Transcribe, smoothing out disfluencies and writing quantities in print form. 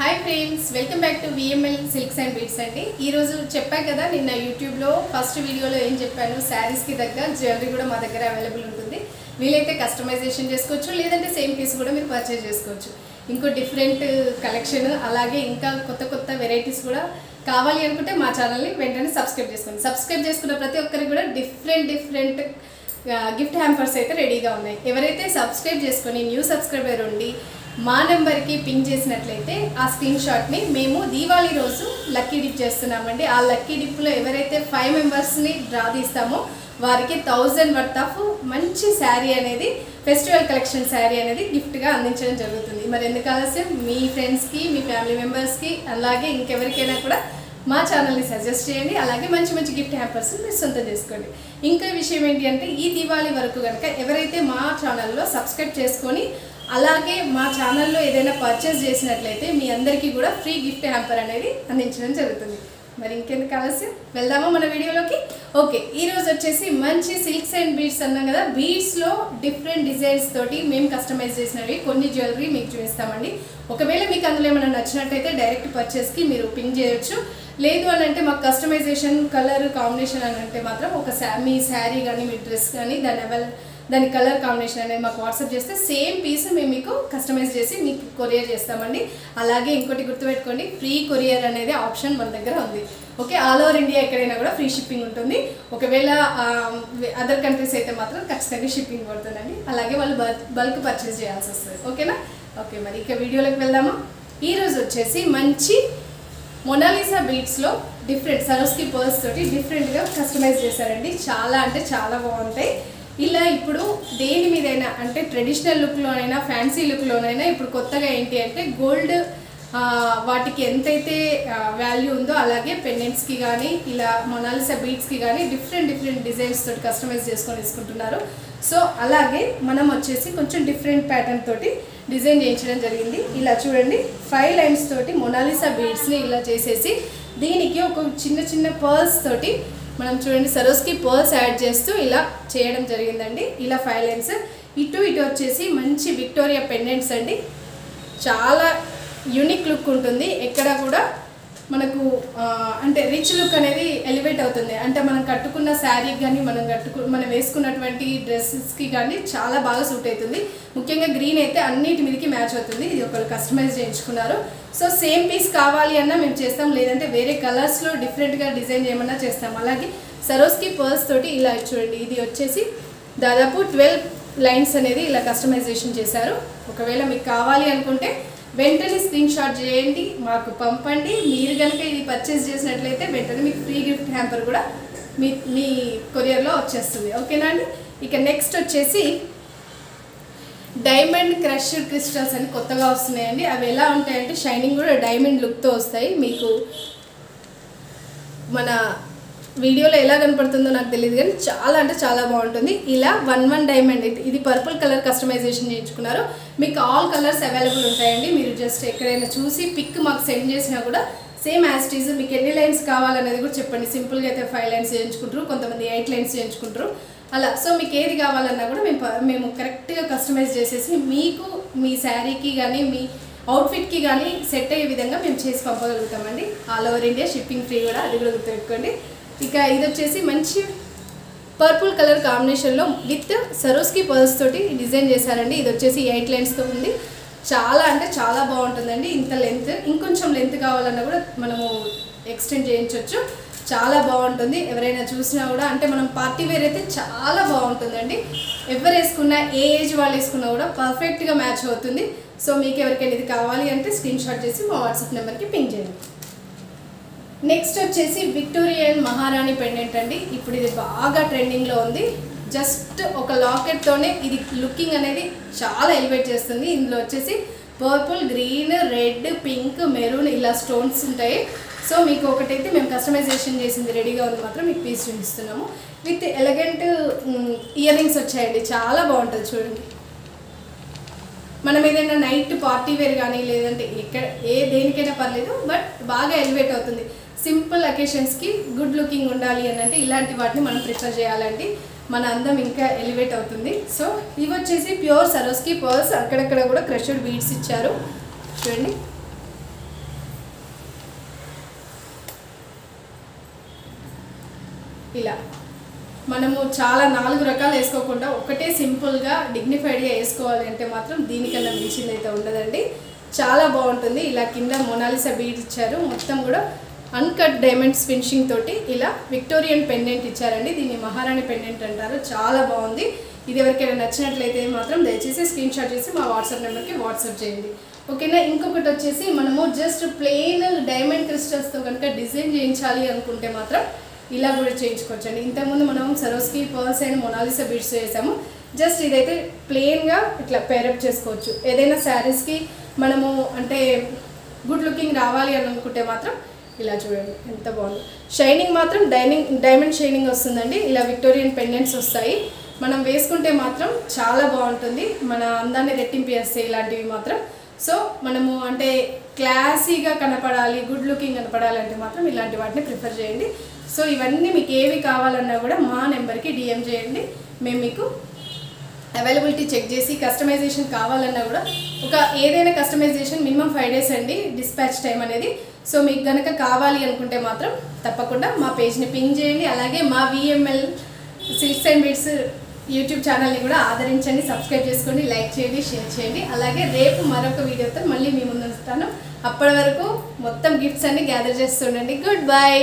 High friends welcome back to VML silks and beads अंडी ई रोज़ु चेप्पा कदा निन्न यूट्यूब लो फस्ट वीडियोलो एम चेप्पानु सारीस की दग्गर ज्युवेलरी कूडा मा दग्गर अवेलेबल उंटुंदी वीलैते कस्टमाइजेशन चेसुकोवच्चु लेదంటే సేమ్ పీస్ కూడా మీరు పర్చేస్ చేసుకోవచ్చు ఇంకో డిఫరెంట్ కలెక్షన్ అలాగే ఇంకా కొత్త కొత్త వెరైటీస్ కూడా కావాలి అనుకుంటే మా ఛానల్ ని వెంటనే సబ్స్క్రైబ్ చేసుకోండి సబ్స్క్రైబ్ చేసుకున్న ప్రతి ఒక్కరికి కూడా డిఫరెంట్ గిఫ్ట్ హ్యాంపర్స్ అయితే రెడీగా ఉన్నాయి ఎవరైతే సబ్స్క్రైబ్ చేసుకొని న్యూ సబ్స్క్రైబర్ ఉండి మా నెంబర్ కి పింగ్ చేసినట్లయితే ఆ స్క్రీన్ షాట్ ని మేము దీవాళి రోజు లక్కీ డిప్ చేస్తున్నామండి ఆ లక్కీ డిప్ లో ఎవరైతే 5 మెంబర్స్ ని డ్రా తీస్తామో వారికి 1000 వర్త్ ఆఫ్ మంచి సారీ అనేది ఫెస్టివల్ కలెక్షన్ సారీ అనేది గిఫ్ట్ గా అందించడం జరుగుతుంది మరి ఎందుకు ఆలస్యం మీ ఫ్రెండ్స్ కి మీ ఫ్యామిలీ మెంబర్స్ కి అలాగే ఇంకెవరికైనా కూడా మా ఛానల్ ని సజెస్ట్ చేయండి అలాగే మంచి గిఫ్ట్ హ్యాంపర్స్ మీరు సొంతం చేసుకోండి ఇంకా విషయం ఏంటి అంటే ఈ దీవాళి వరకు గనుక ఎవరైతే మా ఛానల్ లో సబ్స్క్రైబ్ చేసుకొని అలాగే మా ఛానల్ లో ఏదైనా పర్చేస్ చేసినట్లయితే మీ అందరికీ కూడా ఫ్రీ గిఫ్ట్ హ్యాంపర్ అనేది అందించడం జరుగుతుంది మరి ఇంకెందుకు ఆలస్యం వెళ్దామా మన వీడియోలోకి ఓకే ఈ రోజు వచ్చేసి మంచి సిల్క్స్ అండ్ బీడ్స్ అన్నాం కదా బీడ్స్ లో డిఫరెంట్ డిజైన్స్ తోటి మేము కస్టమైజ్ చేసినవి కొన్ని జ్యువెలరీ మీకు చూపిస్తామండి ఒకవేళ మీకు అందులో ఏమైనా నచ్చినట్లయితే డైరెక్ట్ పర్చేస్ కి మీరు పింగ్ చేయొచ్చు లేదు అని అంటే మాకు కస్టమైజేషన్ కలర్ కాంబినేషన్ అని అంటే మాత్రం ఒక మీ శారీ కానీ మీ డ్రెస్ కానీ దాని కలర్ కాంబినేషన్ అనేది మాకు వాట్సాప్ చేస్తే సేమ్ పీస్ మేము మీకు కస్టమైజ్ చేసి మీకు కొరియర్ చేస్తామండి అలాగే ఇంకోటి గుర్తుపెట్టుకోండి ఫ్రీ కొరియర్ అనేది ఆప్షన్ మన దగ్గర ఉంది ఓకే ఆల్ ఓవర్ ఇండియా ఎక్కడైనా కూడా ఫ్రీ షిప్పింగ్ ఉంటుంది ఒకవేళ అదర్ కంట్రీస్ అయితే మాత్రం ఖచ్చితంగా షిప్పింగ్ పడుతుందండి అలాగే వాళ్ళు బల్క్ పర్చేస్ చేయాల్సి వస్తుంది ఓకేనా ఓకే మరి ఇక వీడియోలోకి వెళ్దామా ఈ రోజు వచ్చేసి మంచి మొనాలిసా బీడ్స్ లో డిఫరెంట్ సరోస్కి పర్ల్స్ తోటి డిఫరెంట్ గా కస్టమైజ్ చేశారండి చాలా అంటే చాలా బాగుంటాయి ఇలా ఇప్పుడు దేని మీదైనా అంటే ట్రెడిషనల్ లుక్ లోనైనా ఫ్యాన్సీ లుక్ లోనైనా ఇప్పుడు కొత్తగా ఏంటి అంటే గోల్డ్ వాటికి ఎంతైతే వాల్యూ ఉందో అలాగే పెండెంట్స్ కి గానీ ఇలా మొనాలిసా బీడ్స్ కి గానీ డిఫరెంట్ డిజైన్స్ తోటి కస్టమైజ్ చేసుకొని తీసుకుంటున్నారు సో అలాగే మనం వచ్చేసి కొంచెం డిఫరెంట్ ప్యాటర్న్ తోటి డిజైన్ చేయించడం జరిగింది ఇలా చూడండి 5 లైన్స్ తోటి మొనాలిసా బీడ్స్ ని ఇలా చేసేసి దీనికి ఒక చిన్న పర్ల్స్ తోటి మనం చూడండి సరోస్కి పర్ల్స్ యాడ్ చేస్తూ ఇలా చేయడం జరిగిందండి ఇలా 5 లైన్స్ ఇటు వచ్చేసి మంచి విక్టోరియా పెండెంట్స్ అండి చాలా యూనిక్ లుక్ ఉంటుంది ఎక్కడ కూడా మనకు అంటే రిచ్ లుక్ అనేది ఎలివేట్ అవుతుంది అంటే మనం కట్టుకున్న శారీకి కానీ మనం వేసుకున్నటువంటి డ్రెస్సెస్కి కానీ చాలా బాగా సూట్ అవుతుంది ముఖ్యంగా గ్రీన్ అయితే అన్నిటి మీదకి మ్యాచ్ అవుతుంది ఇది ఒకరు కస్టమైజ్ చేయించుకున్నారు సో సేమ్ పీస్ కావాలి అన్నా మేము చేస్తాం లేదంటే వేరే కలర్స్లో డిఫరెంట్గా డిజైన్ చేయమన్నా చేస్తాం అలాగే సరోస్కి పర్ల్స్ తోటి ఇలా చూడండి ఇది వచ్చేసి దాదాపు 12 లైన్స్ అనేది ఇలా కస్టమైజేషన్ చేశారు ఒకవేళ మీకు కావాలి అనుకుంటే వెంటనే స్క్రీన్ షాట్ చేయండి మాకు పంపండి మీరు కనుక ఇది పర్చేస్ చేసినట్లయితే వెంటనే మీకు ఫ్రీ గిఫ్ట్ హ్యాంపర్ కూడా మీ కొరియర్లో వచ్చేస్తుంది ఓకేనా అండి ఇక నెక్స్ట్ వచ్చేసి డైమండ్ క్రష్డ్ క్రిస్టల్స్ అని కొత్తగా వస్తున్నాయండి అవి ఎలా ఉంటాయంటే షైనింగ్ కూడా డైమండ్ లుక్తో వస్తాయి మీకు మన వీడియోలో ఎలా కనపడుతుందో నాకు తెలియదు కానీ చాలా అంటే చాలా బాగుంటుంది ఇలా 1 డైమండ్ ఇది పర్పుల్ కలర్ కస్టమైజేషన్ చేయించుకున్నారు మీకు ఆల్ కలర్స్ అవైలబుల్ ఉంటాయండి మీరు జస్ట్ ఎక్కడైనా చూసి పిక్ మాకు సెండ్ చేసినా కూడా సేమ్ యాజ్ ఇట్ ఈజ్ మీకు ఎన్ని లైన్స్ కావాలనేది కూడా చెప్పండి సింపుల్గా అయితే 5 లైన్స్ చేయించుకుంటారు కొంతమంది 8 లైన్స్ చేయించుకుంటారు అలా సో మీకు ఏది కావాలన్నా కూడా మేము కరెక్ట్గా కస్టమైజ్ చేసేసి మీకు మీ శారీకి కానీ మీ అవుట్ఫిట్కి కానీ సెట్ అయ్యే విధంగా మేము చేసి పంపగలుగుతామండి all over India shipping free కూడా అది కూడా గుర్తుపెట్టుకోండి ఇక ఇది వచ్చేసి మంచి పర్పుల్ కలర్ కాంబినేషన్లో విత్ సరోస్కి పర్ల్స్ తోటి డిజైన్ చేశారండి ఇది వచ్చేసి 8 లైన్స్తో ఉంది చాలా అంటే చాలా బాగుంటుందండి ఇంత లెంత్ ఇంకొంచెం లెంత్ కావాలన్నా కూడా మనము ఎక్స్టెండ్ చేయించవచ్చు చాలా బాగుంటుంది ఎవరైనా చూసినా కూడా అంటే మనం పార్టీ వేర్ అయితే చాలా బాగుంటుందండి ఎవరు వేసుకున్నా ఏ ఏజ్ వాళ్ళు వేసుకున్నా కూడా పర్ఫెక్ట్గా మ్యాచ్ అవుతుంది సో మీకు ఎవరికైనా ఇది కావాలి అంటే స్క్రీన్ షాట్ చేసి మా వాట్సాప్ నెంబర్కి పింగ్ చేయండి నెక్స్ట్ వచ్చేసి విక్టోరియన్ మహారాణి పెండెంట్ అండి ఇప్పుడు ఇది బాగా ట్రెండింగ్లో ఉంది జస్ట్ ఒక లాకెట్తోనే ఇది లుకింగ్ అనేది చాలా ఎలివేట్ చేస్తుంది ఇందులో వచ్చేసి purple green red pink maroon ఇలా స్టోన్స్ ఉంటాయి సో మీకు ఒకటైతే మేము కస్టమైజేషన్ చేసింది రెడీగా ఉంది మాత్రం మీకు పీస్ చూపిస్తున్నాము విత్ ఎలిగెంట్ ఇయర్ రింగ్స్ వచ్చాయండి చాలా బాగుంటుంది చూడండి మనం ఏదైనా నైట్ పార్టీ వేర్ కానీ లేదంటే దేనికైనా పర్లేదు బట్ బాగా ఎలివేట్ అవుతుంది సింపుల్ అకేషన్స్కి గుడ్ లుకింగ్ ఉండాలి అని అంటే ఇలాంటి వాటిని మనం ప్రిఫర్ చేయాలండి మన అందం ఇంకా ఎలివేట్ అవుతుంది సో ఇవి వచ్చేసి ప్యూర్ సరోస్కి పర్ల్స్ అక్కడక్కడ కూడా క్రష్డ్ బీడ్స్ ఇచ్చారు చూడండి ఇలా మనము చాలా 4 రకాలు వేసుకోకుండా ఒకటే సింపుల్గా డిగ్నిఫైడ్గా వేసుకోవాలి అంటే మాత్రం దీనికన్నా మించింది అయితే ఉండదండి. చాలా బాగుంటుంది. ఇలా కింద మొనాలిసా బీడ్ ఇచ్చారు, మొత్తం కూడా అన్కట్ డైమండ్స్ ఫినిషింగ్ తోటి ఇలా విక్టోరియన్ పెండెంట్ ఇచ్చారండి. దీన్ని మహారాణి పెండెంట్ అంటారు. చాలా బాగుంది. ఇది ఎవరికైనా నచ్చినట్లయితే మాత్రం దయచేసి స్క్రీన్ షాట్ చేసి మా వాట్సాప్ నెంబర్కి వాట్సాప్ చేయండి, ఓకేనా. ఇంకొకటి వచ్చేసి మనము జస్ట్ ప్లెయిన్ డైమండ్ క్రిస్టల్స్తో కనుక డిజైన్ చేయించాలి అనుకుంటే మాత్రం ఇలా కూడా చేయించుకోవచ్చండి. ఇంతకుముందు మనం సరోస్కి పర్ల్స్ అండ్ మొనాలిసా బీడ్స్ చేసాము. జస్ట్ ఇదైతే ప్లెయిన్గా ఇట్లా పేరప్ చేసుకోవచ్చు. ఏదైనా శారీస్కి మనము అంటే గుడ్ లుకింగ్ రావాలి అని అనుకుంటే మాత్రం ఇలా చూడండి ఎంత బాగుంది. షైనింగ్ మాత్రం డైమండ్ షైనింగ్ వస్తుందండి. ఇలా విక్టోరియన్ పెండెంట్స్ వస్తాయి. మనం వేసుకుంటే మాత్రం చాలా బాగుంటుంది. మన అందాన్ని రెట్టింపు చేస్తాయి ఇలాంటివి మాత్రం. సో మనము అంటే క్లాసీగా కనపడాలి, గుడ్ లుకింగ్ కనపడాలంటే మాత్రం ఇలాంటి వాటిని ప్రిఫర్ చేయండి. సో ఇవన్నీ మీకు ఏవి కావాలన్నా కూడా మా నెంబర్కి డిఎం చేయండి. మేము మీకు అవైలబిలిటీ చెక్ చేసి కస్టమైజేషన్ కావాలన్నా కూడా ఏదైనా కస్టమైజేషన్ మినిమం 5 days అండి డిస్పాచ్ టైం అనేది. సో మీకు కనుక కావాలి అనుకుంటే మాత్రం తప్పకుండా మా పేజ్ని పింగ్ చేయండి. అలాగే మా VML silks and beads YouTube ఛానల్ని కూడా ఆదరించండి, సబ్స్క్రైబ్ చేసుకోండి, లైక్ చేయండి, షేర్ చేయండి. అలాగే రేపు మరొక వీడియోతో మళ్ళీ మీ ముందు వస్తాను. అప్పటి వరకు మొత్తం గిఫ్ట్స్ అన్ని గ్యాదర్ చేస్తుండండి. Good bye.